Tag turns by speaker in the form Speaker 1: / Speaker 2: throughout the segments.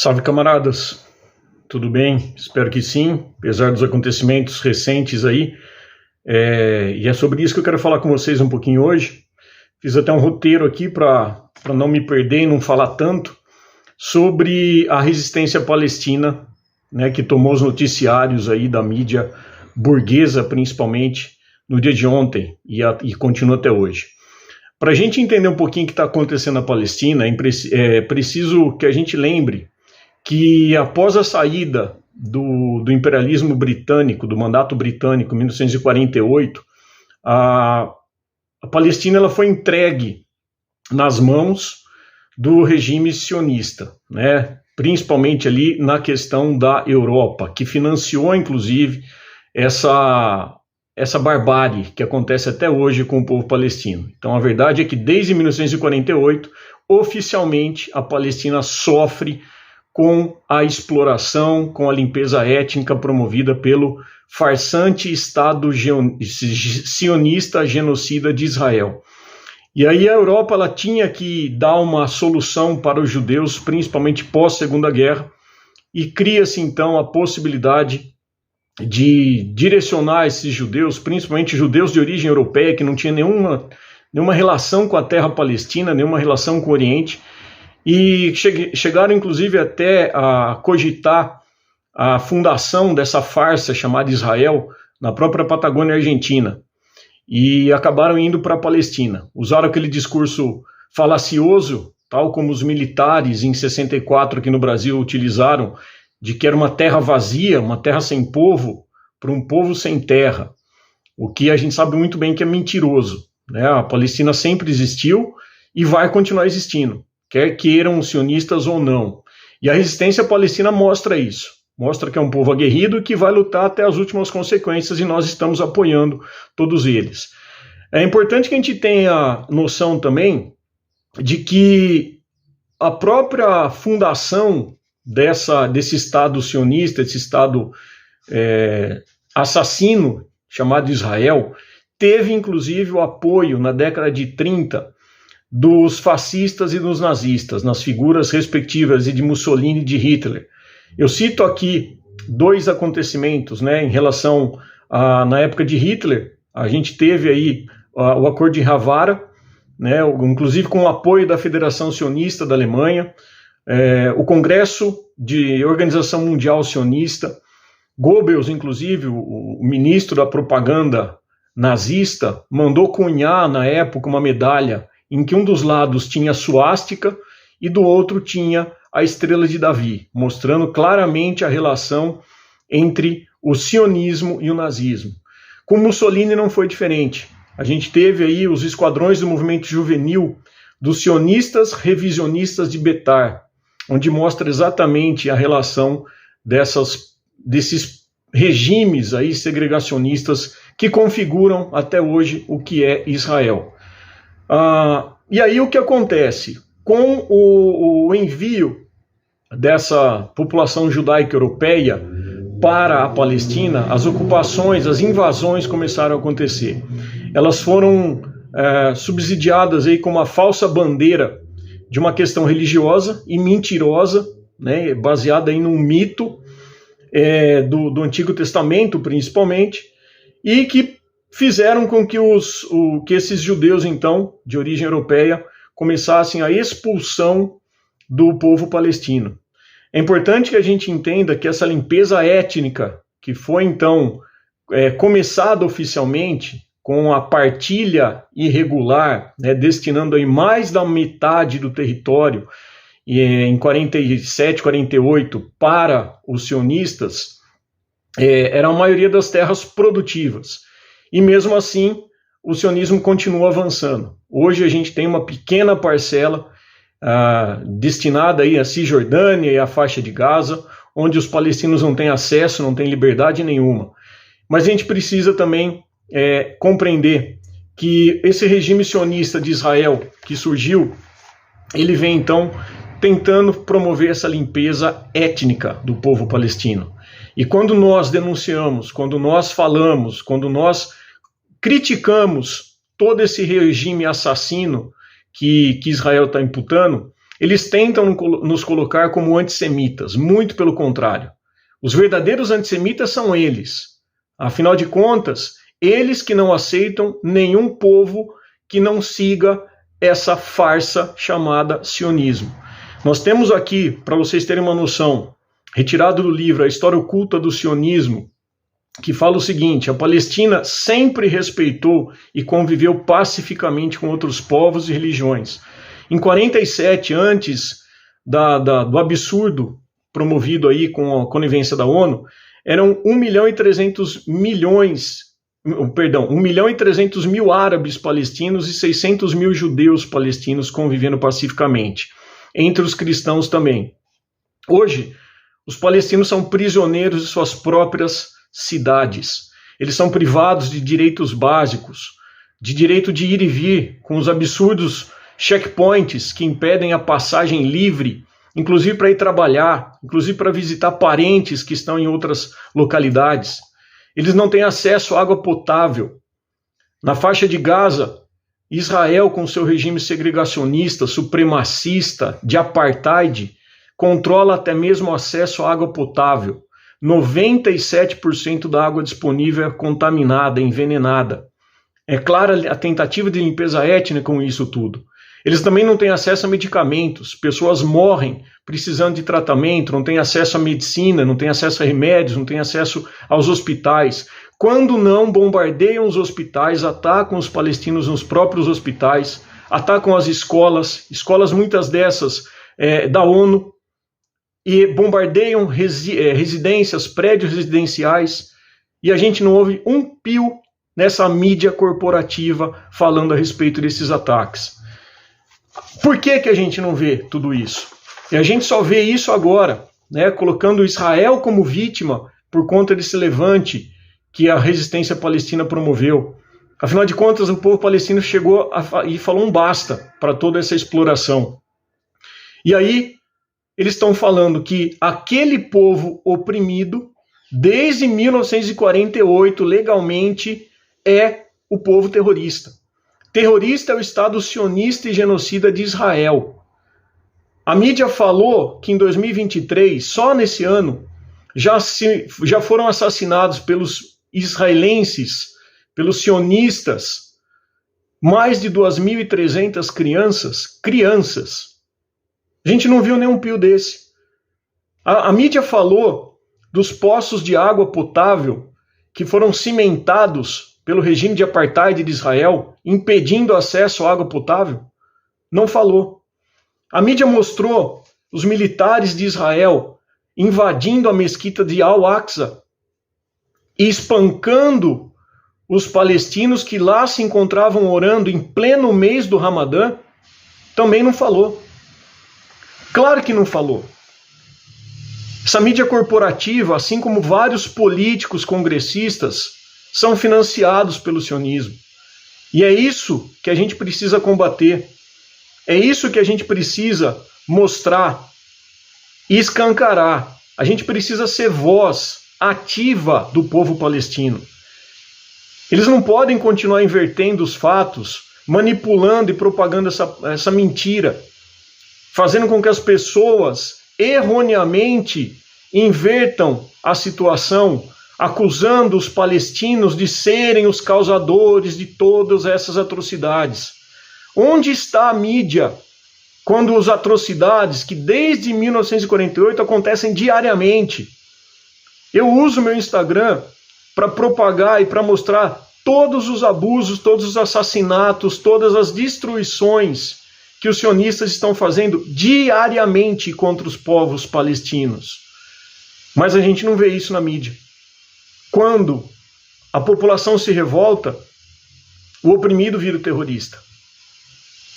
Speaker 1: Salve, camaradas! Tudo bem? Espero que sim, apesar dos acontecimentos recentes aí. E é sobre isso que eu quero falar com vocês um pouquinho hoje. Fiz até um roteiro aqui para não me perder e não falar tanto sobre a resistência palestina, né, que tomou os noticiários aí da mídia burguesa, principalmente, no dia de ontem e continua até hoje. Para a gente entender um pouquinho o que está acontecendo na Palestina, é preciso que a gente lembre que após a saída do imperialismo britânico, do mandato britânico, em 1948, a Palestina ela foi entregue nas mãos do regime sionista, né? Principalmente ali na questão da Europa, que financiou, inclusive, essa barbárie que acontece até hoje com o povo palestino. Então, a verdade é que desde 1948, oficialmente, a Palestina sofre com a exploração, com a limpeza étnica promovida pelo farsante Estado sionista genocida de Israel. E aí a Europa ela tinha que dar uma solução para os judeus, principalmente pós-Segunda Guerra, e cria-se então a possibilidade de direcionar esses judeus, principalmente judeus de origem europeia, que não tinha nenhuma relação com a terra palestina, nenhuma relação com o Oriente, e chegaram inclusive até a cogitar a fundação dessa farsa chamada Israel na própria Patagônia Argentina, e acabaram indo para a Palestina. Usaram aquele discurso falacioso, tal como os militares em 64 aqui no Brasil utilizaram, de que era uma terra vazia, uma terra sem povo, para um povo sem terra, o que a gente sabe muito bem que é mentiroso, né? A Palestina sempre existiu e vai continuar existindo, quer queiram os sionistas ou não. E a resistência palestina mostra isso. Mostra que é um povo aguerrido e que vai lutar até as últimas consequências, e nós estamos apoiando todos eles. É importante que a gente tenha noção também de que a própria fundação desse Estado sionista, desse Estado assassino chamado Israel, teve inclusive o apoio na década de 30 dos fascistas e dos nazistas, nas figuras respectivas de Mussolini e de Hitler. Eu cito aqui dois acontecimentos, né, em relação na época de Hitler. A gente teve aí o Acordo de Havara, né, inclusive com o apoio da Federação Sionista da Alemanha, o Congresso de Organização Mundial Sionista, Goebbels, inclusive, o ministro da propaganda nazista, mandou cunhar na época uma medalha em que um dos lados tinha a suástica e do outro tinha a estrela de Davi, mostrando claramente a relação entre o sionismo e o nazismo. Com Mussolini não foi diferente. A gente teve aí os esquadrões do movimento juvenil dos sionistas revisionistas de Betar, onde mostra exatamente a relação desses regimes aí segregacionistas que configuram até hoje o que é Israel. E aí o que acontece? Com o envio dessa população judaica europeia para a Palestina, as ocupações, as invasões começaram a acontecer. Elas foram subsidiadas aí com uma falsa bandeira de uma questão religiosa e mentirosa, né, baseada em um mito do Antigo Testamento, principalmente, e que fizeram com que esses judeus, então, de origem europeia, começassem a expulsão do povo palestino. É importante que a gente entenda que essa limpeza étnica, que foi, então, começada oficialmente com a partilha irregular, né, destinando aí mais da metade do território, em 47, 48, para os sionistas, era a maioria das terras produtivas. E mesmo assim, o sionismo continua avançando. Hoje a gente tem uma pequena parcela destinada aí à Cisjordânia e à faixa de Gaza, onde os palestinos não têm acesso, não têm liberdade nenhuma. Mas a gente precisa também compreender que esse regime sionista de Israel que surgiu, ele vem então tentando promover essa limpeza étnica do povo palestino. E quando nós denunciamos, quando nós falamos, quando nós criticamos todo esse regime assassino que Israel está imputando, eles tentam nos colocar como antissemitas, muito pelo contrário. Os verdadeiros antissemitas são eles. Afinal de contas, eles que não aceitam nenhum povo que não siga essa farsa chamada sionismo. Nós temos aqui, para vocês terem uma noção, retirado do livro A História Oculta do Sionismo, que fala o seguinte: a Palestina sempre respeitou e conviveu pacificamente com outros povos e religiões. Em 47, antes do absurdo promovido aí com a conivência da ONU, eram 1 milhão e 300 mil árabes palestinos e 600 mil judeus palestinos convivendo pacificamente, entre os cristãos também. Hoje, os palestinos são prisioneiros de suas próprias cidades. Eles são privados de direitos básicos, de direito de ir e vir, com os absurdos checkpoints que impedem a passagem livre, inclusive para ir trabalhar, inclusive para visitar parentes que estão em outras localidades. Eles não têm acesso à água potável. Na faixa de Gaza, Israel, com seu regime segregacionista, supremacista, de apartheid, controla até mesmo o acesso à água potável. 97% da água disponível é contaminada, envenenada. É clara a tentativa de limpeza étnica com isso tudo. Eles também não têm acesso a medicamentos, pessoas morrem precisando de tratamento, não têm acesso à medicina, não têm acesso a remédios, não têm acesso aos hospitais. Quando não bombardeiam os hospitais, atacam os palestinos nos próprios hospitais, atacam as escolas muitas dessas da ONU, e bombardeiam residências, prédios residenciais, e a gente não ouve um pio nessa mídia corporativa falando a respeito desses ataques. Por que a gente não vê tudo isso? E a gente só vê isso agora, né, colocando Israel como vítima por conta desse levante que a resistência palestina promoveu. Afinal de contas, o povo palestino chegou e falou um basta para toda essa exploração. E aí, eles estão falando que aquele povo oprimido, desde 1948, legalmente, é o povo terrorista. Terrorista é o Estado sionista e genocida de Israel. A mídia falou que em 2023, só nesse ano, já foram assassinados pelos israelenses, pelos sionistas, mais de 2.300 crianças. A gente não viu nenhum pio desse. A mídia falou dos poços de água potável que foram cimentados pelo regime de apartheid de Israel, impedindo acesso à água potável? Não falou. A mídia mostrou os militares de Israel invadindo a mesquita de Al-Aqsa e espancando os palestinos que lá se encontravam orando em pleno mês do Ramadã? Também não falou. Claro que não falou. Essa mídia corporativa, assim como vários políticos congressistas, são financiados pelo sionismo. E é isso que a gente precisa combater. É isso que a gente precisa mostrar e escancarar. A gente precisa ser voz ativa do povo palestino. Eles não podem continuar invertendo os fatos, manipulando e propagando essa mentira, fazendo com que as pessoas erroneamente invertam a situação, acusando os palestinos de serem os causadores de todas essas atrocidades. Onde está a mídia quando as atrocidades que desde 1948 acontecem diariamente? Eu uso meu Instagram para propagar e para mostrar todos os abusos, todos os assassinatos, todas as destruições que os sionistas estão fazendo diariamente contra os povos palestinos. Mas a gente não vê isso na mídia. Quando a população se revolta, o oprimido vira o terrorista.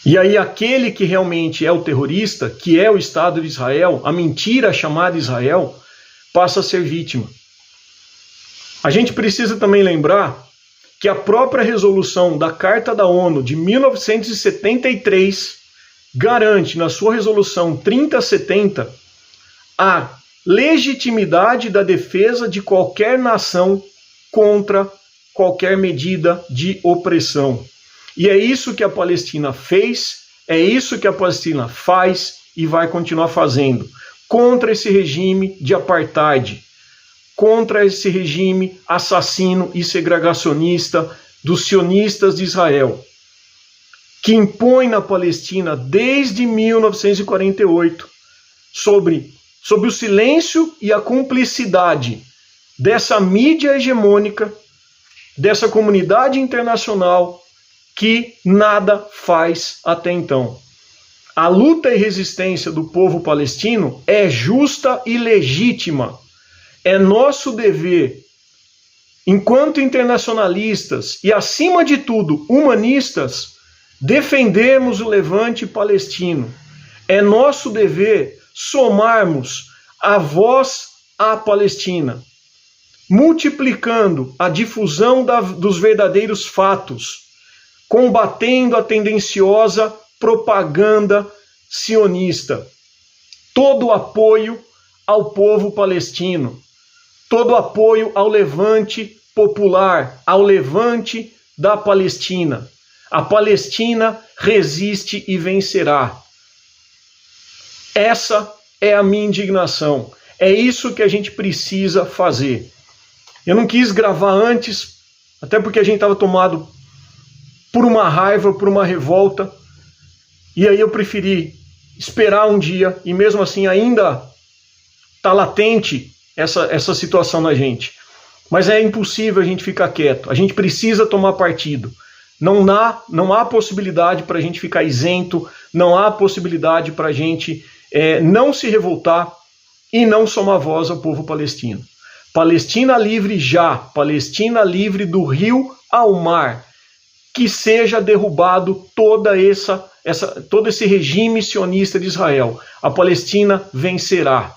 Speaker 1: E aí aquele que realmente é o terrorista, que é o Estado de Israel, a mentira chamada Israel, passa a ser vítima. A gente precisa também lembrar que a própria resolução da Carta da ONU de 1973 garante na sua resolução 3070 a legitimidade da defesa de qualquer nação contra qualquer medida de opressão. E é isso que a Palestina fez, é isso que a Palestina faz e vai continuar fazendo contra esse regime de apartheid, contra esse regime assassino e segregacionista dos sionistas de Israel, que impõe na Palestina desde 1948 sobre o silêncio e a cumplicidade dessa mídia hegemônica, dessa comunidade internacional que nada faz até então. A luta e resistência do povo palestino é justa e legítima. É nosso dever, enquanto internacionalistas e, acima de tudo, humanistas, defendermos o levante palestino. É nosso dever somarmos a voz à Palestina, multiplicando a difusão dos verdadeiros fatos, combatendo a tendenciosa propaganda sionista. Todo o apoio ao povo palestino, todo o apoio ao levante popular, ao levante da Palestina. A Palestina resiste e vencerá. Essa é a minha indignação. É isso que a gente precisa fazer. Eu não quis gravar antes, até porque a gente estava tomado por uma raiva, por uma revolta, e aí eu preferi esperar um dia, e mesmo assim ainda está latente essa situação na gente. Mas é impossível a gente ficar quieto, a gente precisa tomar partido. Não há possibilidade para a gente ficar isento, não há possibilidade para a gente não se revoltar e não somar voz ao povo palestino. Palestina livre já, Palestina livre do rio ao mar. Que seja derrubado todo esse regime sionista de Israel. A Palestina vencerá.